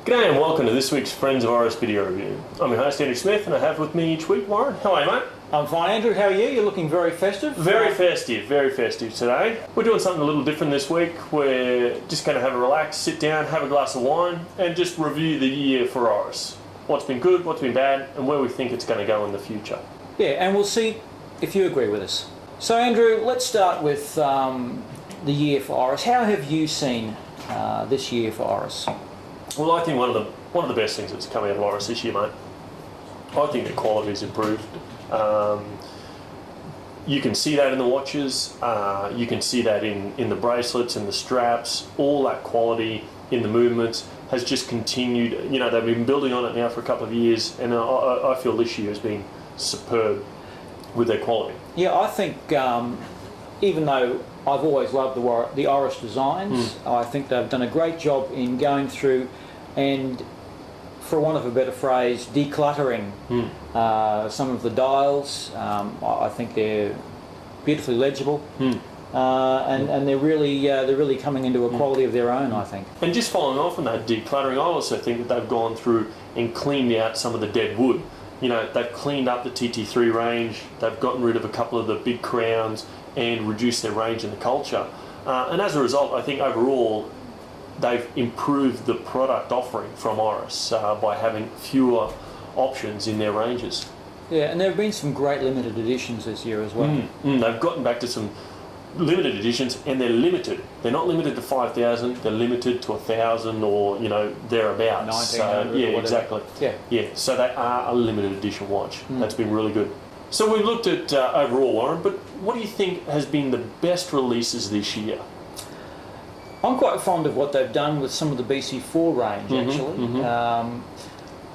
G'day and welcome to this week's Friends of Oris video review. I'm your host Andrew Smith and I have with me each week Warren. How are you, mate? I'm fine, Andrew. How are you? You're looking very festive. Very festive today. We're doing something a little different this week. We're just going to have a relax, sit down, have a glass of wine and just review the year for Oris. What's been good, what's been bad and where we think it's going to go in the future. Yeah, and we'll see if you agree with us. So Andrew, let's start with the year for Oris. How have you seen this year for Oris? Well, I think one of the best things that's come out of Oris this year, mate, I think the quality's improved. You can see that in the watches, you can see that in the bracelets and the straps. All that quality in the movements has just continued. You know, they've been building on it now for a couple of years, and I feel this year has been superb with their quality. Yeah, I think even though I've always loved the Oris designs, I think they've done a great job in going through and, for want of a better phrase, decluttering some of the dials. I think they're beautifully legible, and they're really coming into a quality of their own, I think. And just following off on that decluttering, I also think that they've gone through and cleaned out some of the dead wood. You know, they've cleaned up the TT3 range, they've gotten rid of a couple of the big crowns and reduced their range in the culture. And as a result, I think overall they've improved the product offering from Oris by having fewer options in their ranges. Yeah, and there have been some great limited editions this year as well. They've gotten back to some limited editions, and they're limited. They're not limited to 5,000, they're limited to 1,000 or, you know, thereabouts. 1,900 yeah, or whatever. exactly. Yeah, so they are a limited edition watch. That's been really good. So we've looked at overall, Warren, but what do you think has been the best releases this year? I'm quite fond of what they've done with some of the BC4 range, actually.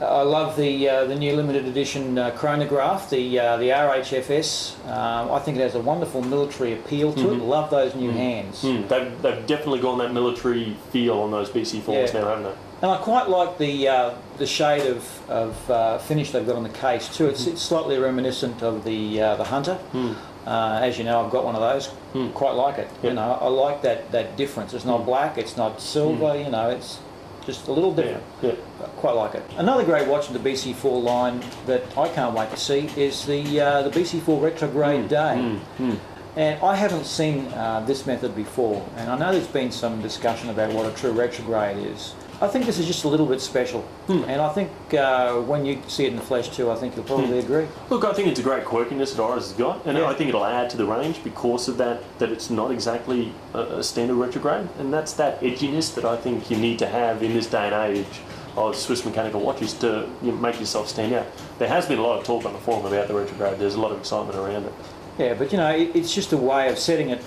I love the new limited edition chronograph, the RHFS. I think it has a wonderful military appeal to it. Love those new hands. They've definitely gone that military feel on those BC4s now, haven't they? And I quite like the shade of finish they've got on the case too. It's slightly reminiscent of the Hunter. As you know, I've got one of those. Quite like it. You know, I like that difference. It's not black. It's not silver. You know, it's just a little different. Quite like it. Another great watch in the BC4 line that I can't wait to see is the BC4 Retrograde Day. And I haven't seen this method before, and I know there's been some discussion about what a true retrograde is. I think this is just a little bit special, and I think when you see it in the flesh too, I think you'll probably agree. Look, I think it's a great quirkiness that Oris has got, and I think it'll add to the range because of that it's not exactly a standard retrograde, and that's that edginess that I think you need to have in this day and age of Swiss mechanical watches to make yourself stand out. There has been a lot of talk on the forum about the retrograde. There's a lot of excitement around it. Yeah, but you know, it's just a way of setting it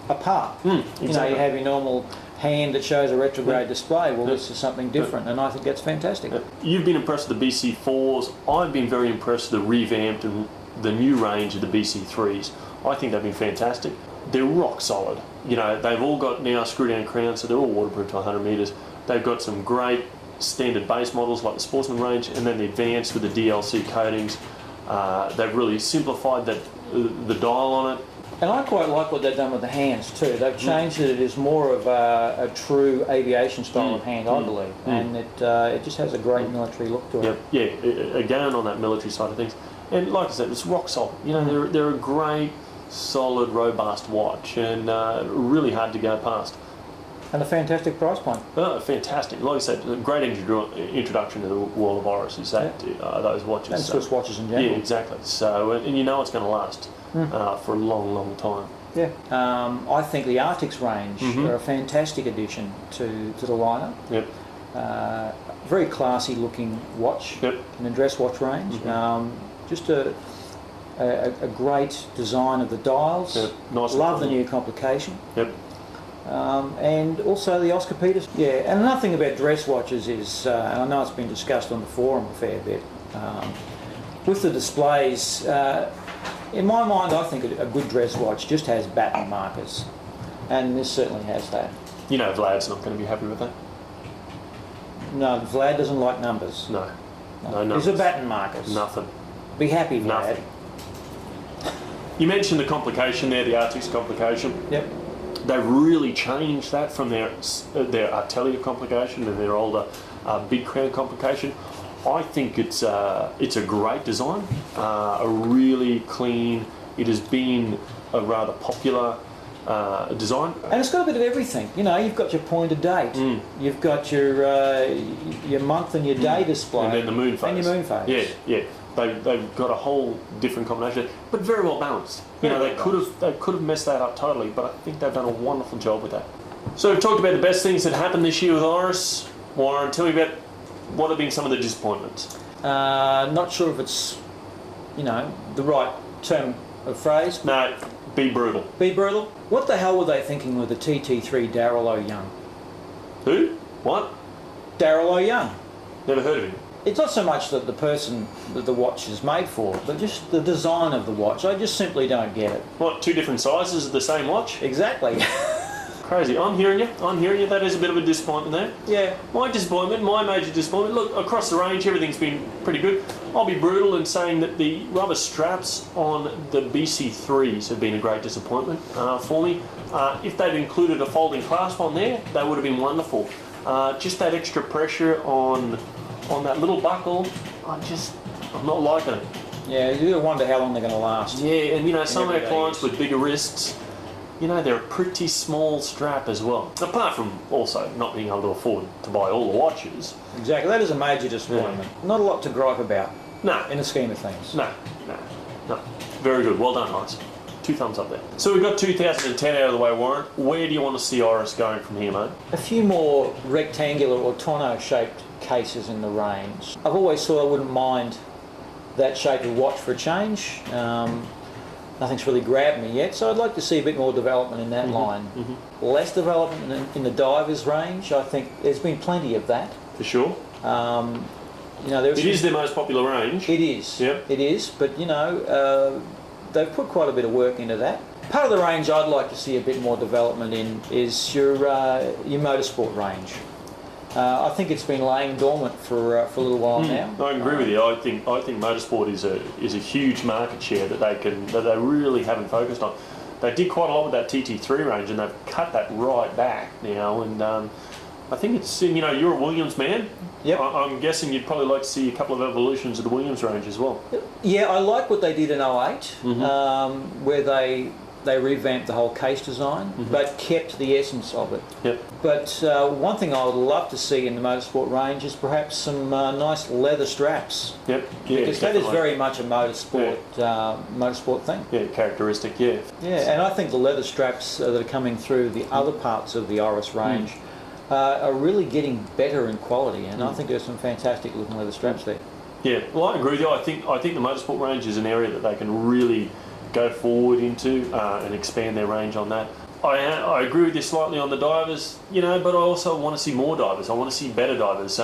apart. Exactly. You know, you have your normal hand that shows a retrograde display. Well, this is something different, and I think that's fantastic. You've been impressed with the BC4s. I've been very impressed with the revamped and the new range of the BC3s. I think they've been fantastic. They're rock solid. You know, they've all got now screw-down crowns, so they're all waterproof to 100 metres. They've got some great standard base models like the Sportsman range, and then the advanced with the DLC coatings. They've really simplified the dial on it. And I quite like what they've done with the hands too. They've changed it. It is more of a true aviation style of hand, I believe, and it just has a great military look to it. Yeah, again on that military side of things. And like I said, it's rock solid. You know, they're a great, solid, robust watch, and really hard to go past. And a fantastic price point. Fantastic. Like I said, a great introduction to the world of Oris is that those watches. And Swiss watches in general. Yeah, exactly. So, and you know it's going to last for a long, long time. Yeah. I think the Arctics range are a fantastic addition to the lineup. Yep. Very classy looking watch in the dress watch range. Just a great design of the dials. Yep. Nice. Love the new complication. Yep. And also the Oscar Peters. Yeah, and another thing about dress watches is, and I know it's been discussed on the forum a fair bit, with the displays, in my mind I think a good dress watch just has baton markers, and this certainly has that. You know Vlad's not going to be happy with that. No, Vlad doesn't like numbers. No numbers. These are baton markers. Nothing. Be happy, Vlad. Nothing. You mentioned the complication there, the Arctics complication. Yep. They've really changed that from their Artelia complication and their older big crown complication. I think it's a great design, a really clean. It has been a rather popular design, and it's got a bit of everything. You know, you've got your pointer date, you've got your month and your day display, and then the moon phase. And your moon phase. Yeah. They've got a whole different combination, but very well balanced. You know, they could have messed that up totally, but I think they've done a wonderful job with that. So we've talked about the best things that happened this year with Oris. Warren, tell me about what have been some of the disappointments. Not sure if it's, you know, the right term of phrase. No, be brutal. Be brutal? What the hell were they thinking with the TT3 Daryl O'Young? Who? What? Daryl O'Young. Never heard of him. It's not so much that the person that the watch is made for, but just the design of the watch. I just simply don't get it. What, two different sizes of the same watch? Exactly. Crazy. I'm hearing you. That is a bit of a disappointment there. Yeah. My major disappointment, look, across the range, everything's been pretty good. I'll be brutal in saying that the rubber straps on the BC3s have been a great disappointment for me. If they'd included a folding clasp on there, that would have been wonderful. Just that extra pressure on that little buckle, I'm not liking it. Yeah, you do wonder how long they're going to last. Yeah, and you know, some of our clients with bigger wrists, you know, they're a pretty small strap as well. Apart from also not being able to afford to buy all the watches. Exactly, that is a major disappointment. Yeah. Not a lot to gripe about. No. In the scheme of things. No. Very good. Well done, guys. 2 thumbs up there. So we've got 2010 out of the way, Warren. Where do you want to see Oris going from here, mate? A few more rectangular or tonneau-shaped cases in the range. I've always thought I wouldn't mind that shape of watch for a change. Nothing's really grabbed me yet, so I'd like to see a bit more development in that line. Less development in the divers range. I think there's been plenty of that. For sure. You know, it is their most popular range. It is. Yep. It is, but you know, they've put quite a bit of work into that. Part of the range I'd like to see a bit more development in is your motorsport range. I think it's been laying dormant for a little while now. I agree with you. I think motorsport is a huge market share that they really haven't focused on. They did quite a lot with that TT3 range, and they've cut that right back now. And I think it's, you know, you're a Williams man. Yep. I'm guessing you'd probably like to see a couple of evolutions of the Williams range as well. Yeah, I like what they did in 08, where they revamped the whole case design, but kept the essence of it. Yep. But one thing I would love to see in the motorsport range is perhaps some nice leather straps. Yep. Yeah, because that is very much a motorsport motorsport thing. Yeah, characteristic. Yeah. Yeah, and I think the leather straps that are coming through the other parts of the Oris range are really getting better in quality, and I think there's some fantastic looking leather straps there. Yeah, well, I agree with you. I think the motorsport range is an area that they can really go forward into and expand their range on that. I agree with you slightly on the divers, you know, but I also want to see more divers. I want to see better divers.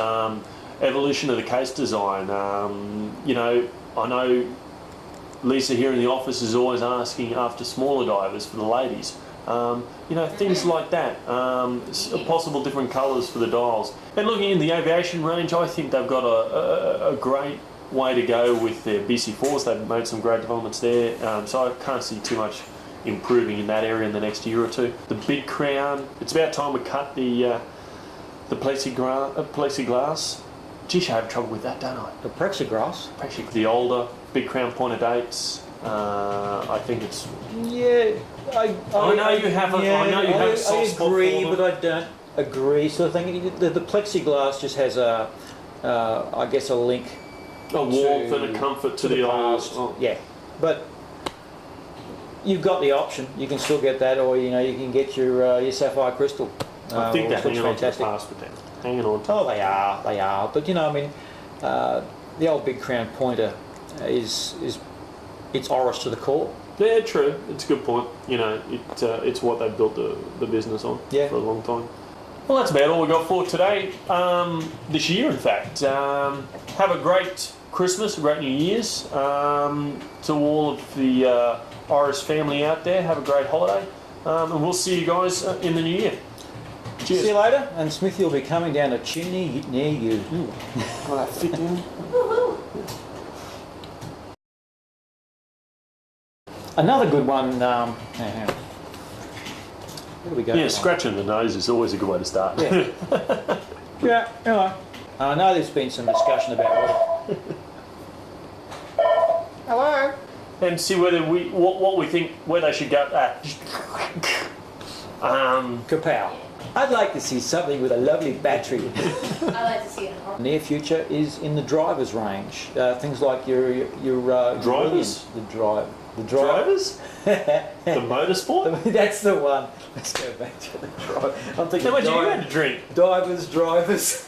Evolution of the case design. You know, I know Lisa here in the office is always asking after smaller divers for the ladies. You know, things like that. Possible different colours for the dials. And looking in the aviation range, I think they've got a great way to go with their BC4s. They've made some great developments there. So I can't see too much improving in that area in the next year or two. The big crown, it's about time we cut the plexiglass. Geez, I have trouble with that, don't I? The plexiglass? The older big crown pointer dates. I think it's... Yeah, I know you have a soft spot for them. I agree, but I don't agree. So I think the plexiglass just has I guess a link. A warmth and a comfort to the past. Oh. Yeah, but you've got the option. You can still get that, or you know, you can get your sapphire crystal. I think they're hanging on to the past with that. Hanging on to. Oh, they are. But you know, I mean, the old big crown pointer is it's Oris to the core. Yeah, true. It's a good point. You know, it's what they've built the business on for a long time. Well, that's about all we got for today. This year, in fact. Have a great Christmas, a great New Year's. To all of the Oris family out there, have a great holiday. And we'll see you guys in the new year. Cheers. See you later. And Smithy will be coming down a chimney near you. Will that fit in? Another good one. Where do we go? Yeah, scratching the nose is always a good way to start. Yeah. Yeah, anyway. I know there's been some discussion about what. Hello. And see whether what we think where they should go. Kapow. I'd like to see something with a lovely battery. I like to see it. Near future is in the driver's range. Things like your Drivers? The Drivers? The motorsport? That's the one. Let's go back to the drive. I'm thinking How much are you going to drink? drivers.